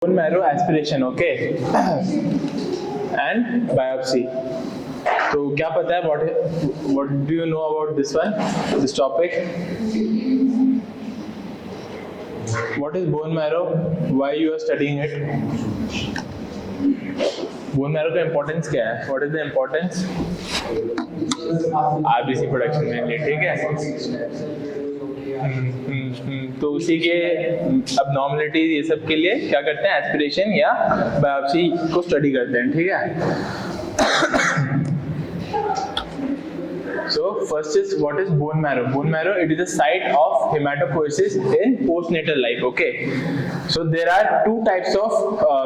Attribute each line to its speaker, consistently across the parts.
Speaker 1: bone marrow aspiration, okay, and biopsy. तो क्या पता है what do you know about this one, this topic? What is bone marrow? Why you are studying it? Bone marrow का importance क्या है? What is the importance? RBC production mainly, ठीक है? तो उसी के abnormalities ये सब के लिए क्या करते हैं? एस्पिरेशन या बायोप्सी को स्टडी करते हैं, ठीक है? So first is what is bone marrow? Bone marrow, it is a site of hematopoiesis in postnatal life. Okay. So there are two types of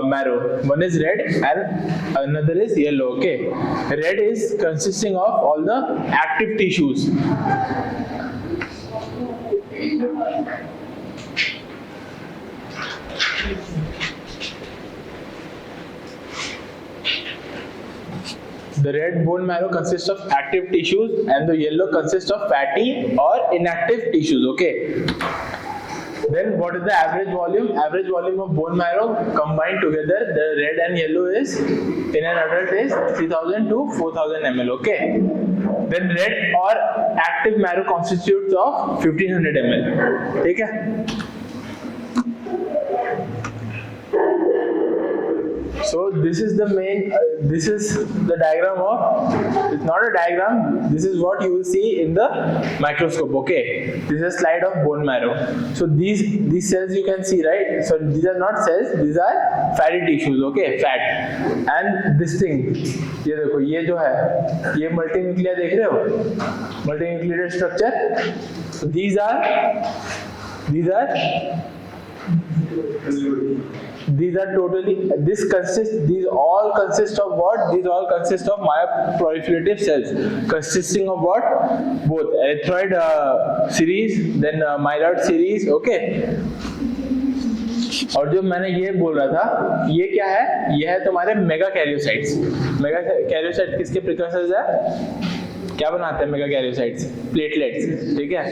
Speaker 1: marrow. One is red and another is yellow. Okay. Red is consisting of all the active tissues. The red bone marrow consists of active tissues and the yellow consists of fatty or inactive tissues. Okay. Then what is the average volume? Average volume of bone marrow combined together, the red and yellow is, in an adult is 3000 to 4000 ml. Okay. Then red or active marrow constitutes of 1500 ml. ठीक है? So this is the main, this is the diagram of, it's not a diagram, this is what you will see in the microscope, okay. This is a slide of bone marrow. So these cells you can see, right? So these are not cells, these are fatty tissues, okay, fat. And this thing, ये देखो, ये जो है, ये multinuclear देख रहे हो? Multinucleated structure. So these all consist of what? These all consist of myoproliferative cells, consisting of what? Both erythroid series, then myeloid series, okay. और जो मैंने ये बोल रहा था, ये क्या है? ये है तुम्हारे मेगा कैरियोसाइट्स. मेगा कैरियोसाइट किसके प्रिकर्सर्स है? क्या बनाते हैं मेगा कैरियोसाइट्स? प्लेटलेट्स, ठीक है.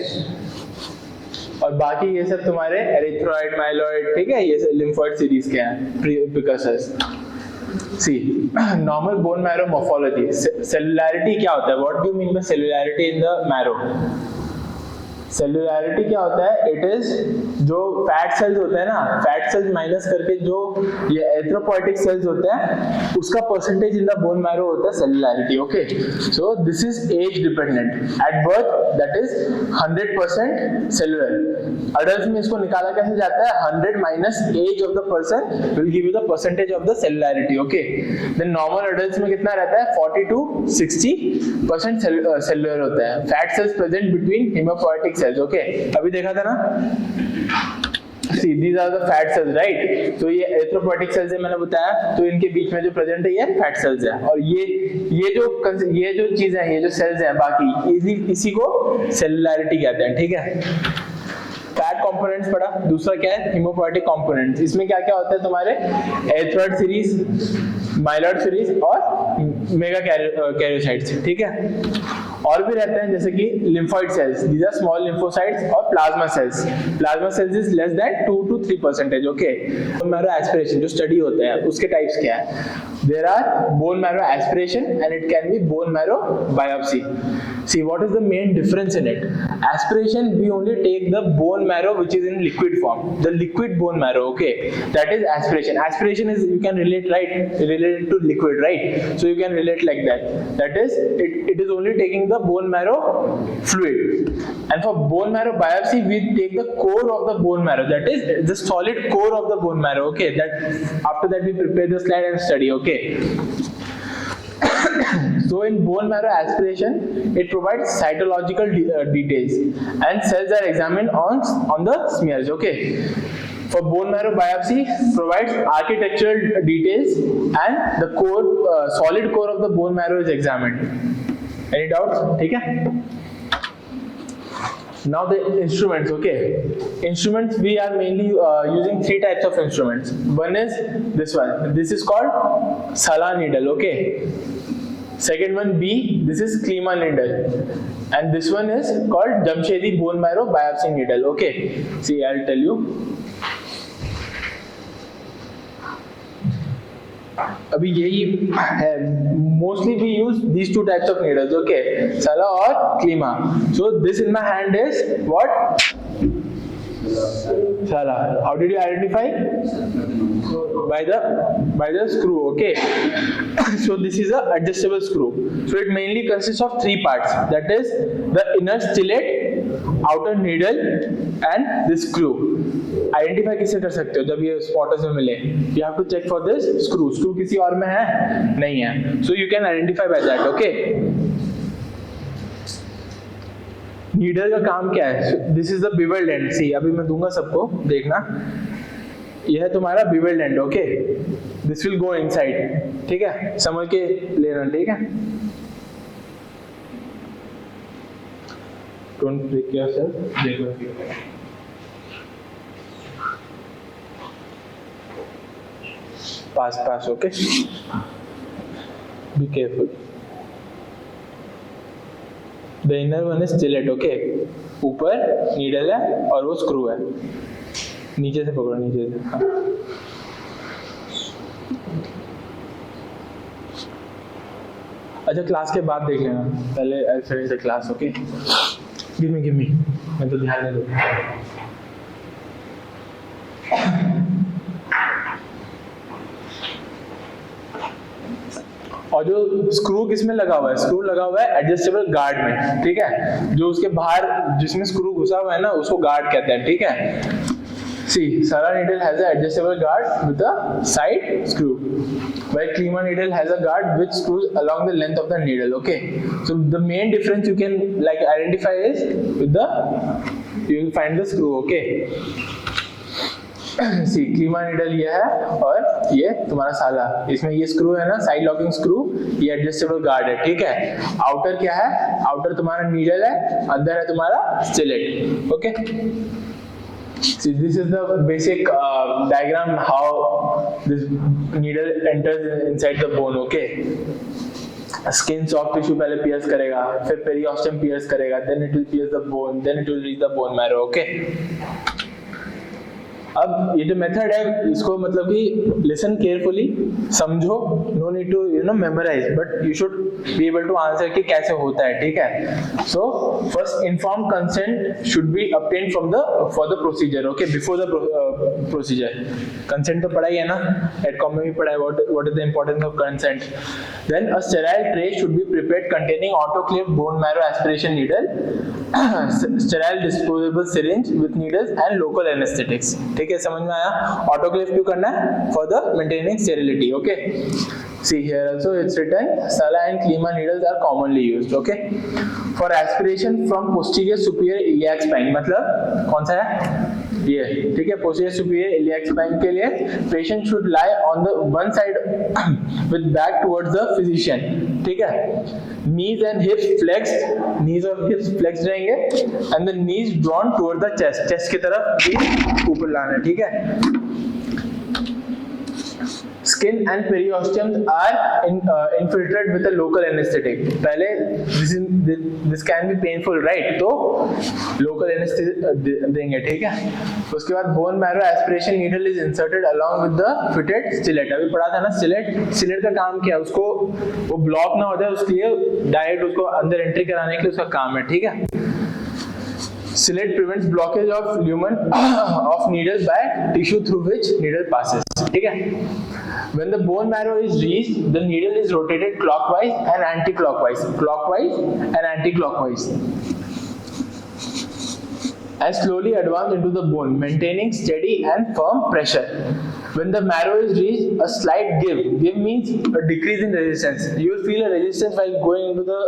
Speaker 1: और बाकी ये सब तुम्हारे एरिथ्रॉइड, माइलॉइड, ठीक है, ये लिम्फोइड सीरीज के हैं precursors. See normal bone marrow morphology. Cellularity क्या होता है? What do you mean by cellularity in the marrow? Cellularity क्या होता है? इट इज जो फैट सेल्स होते हैं ना, फैट सेल्स माइनस करके जो ये एरिथ्रोपोइटिक सेल्स होते हैं, उसका percentage in the bone marrow होता है cellularity. Okay. So this is age dependent. At birth that is 100% cellular. Adult में इसको निकाला कैसे जाता है? 100 minus age of the person will give you the percentage of the cellularity. Okay. Then normal adults में कितना रहता है? 40 to 60% सेलुलर होता है. Fat cells present between hemopoietic cells, okay. अभी देखा था ना? See, these are the fat cells, right? तो ये एरिथ्रोपोइटिक सेल्स है, मैंने बताया. तो इनके बीच में जो प्रेजेंट है ये फैट सेल्स है. और ये जो चीज है, ये जो सेल्स हैं बाकी, इसी को सेलुलैरिटी कहते हैं, ठीक है. फैट कंपोनेंट्स पढ़ा. दूसरा क्या है? Hemopoietic components. इसमें क्या क्या होता है तुम्हारे? एरिथ्रॉइड सीरीज, माइलॉइड सीरीज और मेगा कैरियोसाइट्स, ठीक है. और भी रहते हैं जैसे कि lymphoid cells. These are small lymphocytes और plasma cells. Plasma cells is less than 2 to 3%. Okay. Bone marrow aspiration जो स्टडी होता है, उसके टाइप्स क्या है? There are bone marrow aspiration and it can be bone marrow biopsy. See, what is the main difference in it? Aspiration, we only take the bone marrow which is in liquid form, the liquid bone marrow, okay, that is aspiration. Aspiration is, you can relate, right, related to liquid, right? So you can relate like that. That is, it is only taking the bone marrow fluid. And for bone marrow biopsy, we take the core of the bone marrow, that is the solid core of the bone marrow, okay. That after that we prepare the slide and study, okay. So in bone marrow aspiration, it provides cytological details and cells are examined on the smears, okay. For bone marrow biopsy, provides architectural details and the core, solid core of the bone marrow is examined. Any doubts? ठीक है. Now the instruments, okay. Instruments, we are mainly using 3 types of instruments. One is this one. This is called Salah Needle, okay. Second one B, this is Klima needle, and this one is called Jamshidi bone marrow biopsy needle. Okay, see, I'll tell you. अभी यही है, mostly we use these two types of needles, okay, Salah और Klima. So this in my hand is what? Salah. How did you identify? By the screw, okay. So this is a adjustable screw. So it mainly consists of three parts, that is the inner stillet, outer needle and this screw. Identify किससे कर सकते हो जब ये spotters में मिले? You have to check for this screw. Screw किसी और में है? नहीं है. So you can identify by that, okay. Needle का काम क्या है? This is the bevelled end. See, अभी मैं दूंगा सबको, देखना. यह है तुम्हारा bevelled end, okay. This will go inside, ठीक है, समझ के लेना, ठीक है. Don't break yourself. देखो pass, okay. Be careful. The inner one is stillet, okay. ऊपर नीडल है और वो स्क्रू है. नीचे से पकड़ो, नीचे से. हाँ. अच्छा, क्लास के बाद देख लेना, पहले I finish the class, okay. Give me, मैं तो ध्यान नहीं दूंगा. और जो स्क्रू किसमें लगा हुआ है? स्क्रू लगा हुआ है एडजस्टेबल गार्ड में, ठीक है. जो उसके बाहर जिसमें स्क्रू घुसा हुआ है ना, उसको गार्ड कहते हैं, ठीक है. See, Salah needle has an adjustable guard with a side screw, while Klima needle has a guard which screws along the length of the needle, okay. So the main difference you can like identify is with the, you will find the screw, okay. See, Klima needle ये है और ये तुम्हारा साला. इसमें ये screw है ना, साइड लॉकिंग स्क्रू, ये एडजस्टेबल गार्ड है, ठीक है. आउटर क्या है? आउटर तुम्हारा नीडल है, अंदर है तुम्हारा stellate, okay. See, this is the basic diagram how this needle enters inside the bone, okay. Skin soft tissue पहले pierce करेगा, फिर periosteum pierce करेगा, then it will pierce the bone, then it will reach the bone marrow, okay. अब ये जो method है, इसको मतलब कि लिसन केयरफुली, समझो. No need to memorise, but you should be able to answer कि कैसे होता है, ठीक है. So first inform consent should be obtain from the for the procedure, okay. Before the procedure consent तो पढ़ा ही है ना, एडकॉम में भी पढ़ा है. What is the importance of consent. Then a sterile tray should be prepared containing autoclave bone marrow aspiration needle, sterile disposable syringe with needles and local anaesthetics, ठीक है. समझ में आया? ऑटोक्लेव क्यों करना है? For the maintaining sterility, okay. See here also it's written Salah and Klima needles are commonly used, okay. For aspiration from posterior superior iliac spine, मतलब कौन सा है? ये, ठीक है. posterior superior iliac spine के लिए patient should lie on the one side with back towards the physician, ठीक है. knees and hips flexed, knees और hips flexed रहेंगे, and the knees drawn towards the chest, chest की तरफ भी ऊपर लाना है, ठीक है. Skin and periosteum are infiltrated with a local anesthetic. पहले this can be painful, right? तो local anesthetic देंगे, ठीक है. उसके बाद bone marrow aspiration needle is inserted along with the fitted stillet. अभी पढ़ा था ना stillet का काम क्या है? उसको वो ब्लॉक ना हो जाए उसके लिए डायरेक्ट उसको अंदर एंट्री कराने के लिए उसका काम है, ठीक है. Stillet prevents blockage of lumen of needle by tissue through which needle passes, ठीक है. When the bone marrow is reached, the needle is rotated clockwise and anti-clockwise, and slowly advance into the bone, maintaining steady and firm pressure. When the marrow is reached, a slight give means a decrease in resistance. You will feel a resistance while going into the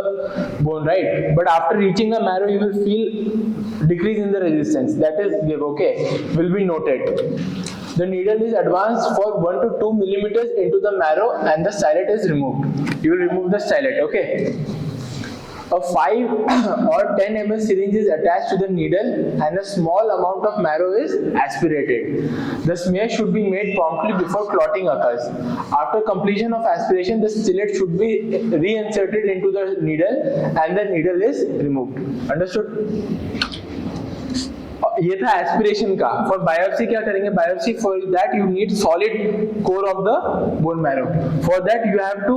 Speaker 1: bone, right? But after reaching the marrow, you will feel decrease in the resistance. That is give, okay, will be noted. The needle is advanced for 1 to 2 millimeters into the marrow and the stylet is removed. You will remove the stylet, okay. A 5 or 10 ml syringe is attached to the needle and a small amount of marrow is aspirated. The smear should be made promptly before clotting occurs. After completion of aspiration, the stillet should be reinserted into the needle and the needle is removed. Understood? ये था aspiration का. For biopsy क्या करेंगे? Biopsy for that you need solid core of the bone marrow. For that you have to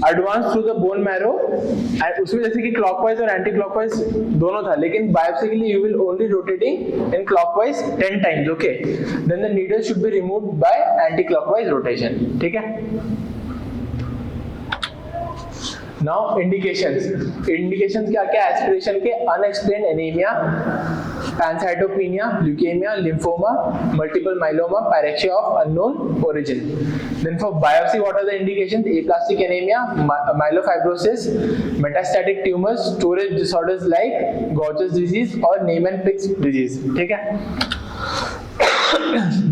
Speaker 1: advance through the bone marrow. उसमें जैसे कि clockwise और anti clockwise दोनों था, लेकिन बायोप्सी के लिए you will only rotating in clockwise 10 times. Okay, then the needle should be removed by anti clockwise rotation. ठीक है. Now indications. इंडिकेशंस क्या क्या? एस्पिरेशन के unexplained anaemia, pancytopenia, leukemia, lymphoma, multiple myeloma, pyrexia of unknown origin. Then for biopsy, what are the indications? Aplastic anemia, myelofibrosis, metastatic tumors, storage disorders like Gaucher's disease or Niemann-Pick's disease. ठीक है.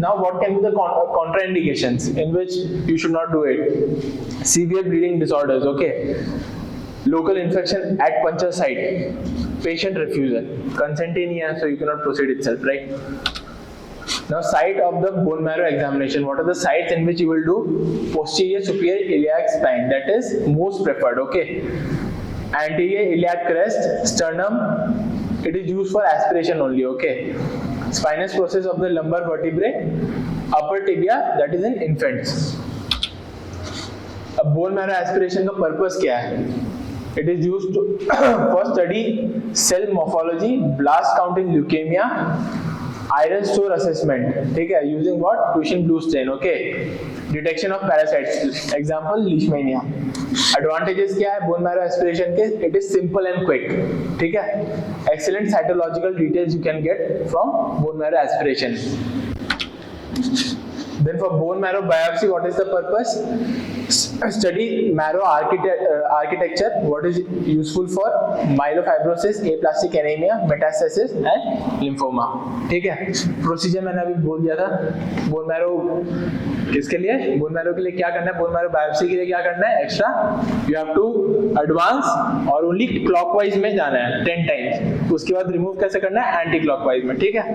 Speaker 1: Now what can be the contraindications in which you should not do it? Severe bleeding disorders. Okay. Local infection at puncture site, patient refusal, consent in here, so you cannot proceed itself, right? Now site of the bone marrow examination. What are the sites in which you will do? Posterior superior iliac spine, that is most preferred. Okay. Anterior iliac crest, sternum, it is used for aspiration only. Okay. Spinous process of the lumbar vertebrae, upper tibia, that is in infants. अब bone marrow aspiration का purpose क्या है? It is used to for study cell morphology, blast count in leukemia, iron store assessment. ठीक है, using what? Prussian blue stain. Okay. Detection of parasites. Example leishmania. Advantages क्या है bone marrow aspiration के? It is simple and quick. ठीक है. Excellent cytological details you can get from bone marrow aspiration. Then for bone marrow biopsy, what is the purpose? Study marrow architecture. What is useful for myelofibrosis, aplastic anemia, metastasis and lymphoma. ठीक है. Procedure मैंने अभी बोल दिया था. Bone marrow किसके लिए? Bone marrow के लिए क्या करना है? बोन मैरो बायोप्सी के लिए क्या करना है? Extra you have to advance और ओनली क्लॉकवाइज में जाना है 10 टाइम्स. उसके बाद रिमूव कैसे करना है? एंटी क्लॉकवाइज में. ठीक है.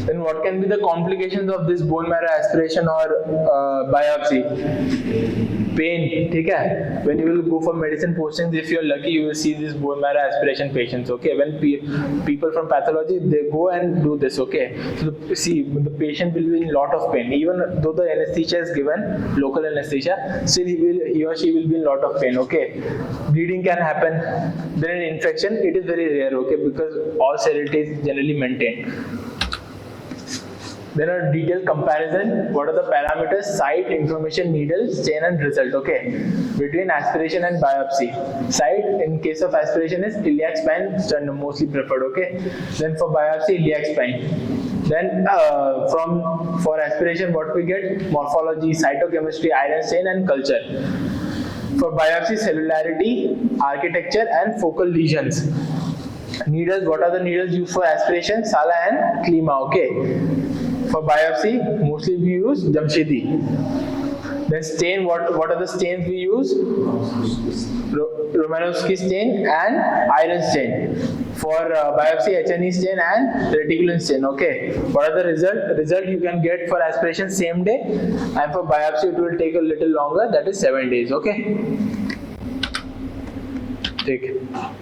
Speaker 1: Then what can be the complications of this bone marrow aspiration or biopsy? Pain. ठीक है. When you will go for medicine postings, if you are lucky, you will see these bone marrow aspiration patients. Okay. When people from pathology they go and do this. Okay. So see, the patient will be in lot of pain. Even though the anesthesia is given, local anesthesia, still he or she will be in lot of pain. Okay. Bleeding can happen. Then an infection, it is very rare. Okay, because all sterility is generally maintained. Then a detailed comparison. What are the parameters? Site, information, needle, stain and result. Okay. Between aspiration and biopsy. Site in case of aspiration is iliac spine, sternum mostly preferred. Okay. Then for biopsy, iliac spine. Then for aspiration, what we get? Morphology, cytochemistry, iron stain and culture. For biopsy, cellularity, architecture and focal lesions. Needles. What are the needles used for aspiration? Salah and Klima. Okay. For biopsy, mostly we use Jamshidi. Then stain, what are the stains we use? Romanowski stain and iron stain. For biopsy, HNE stain and reticulin stain. Okay. What are the result you can get for aspiration same day, and for biopsy it will take a little longer, that is 7 days. Okay. Take.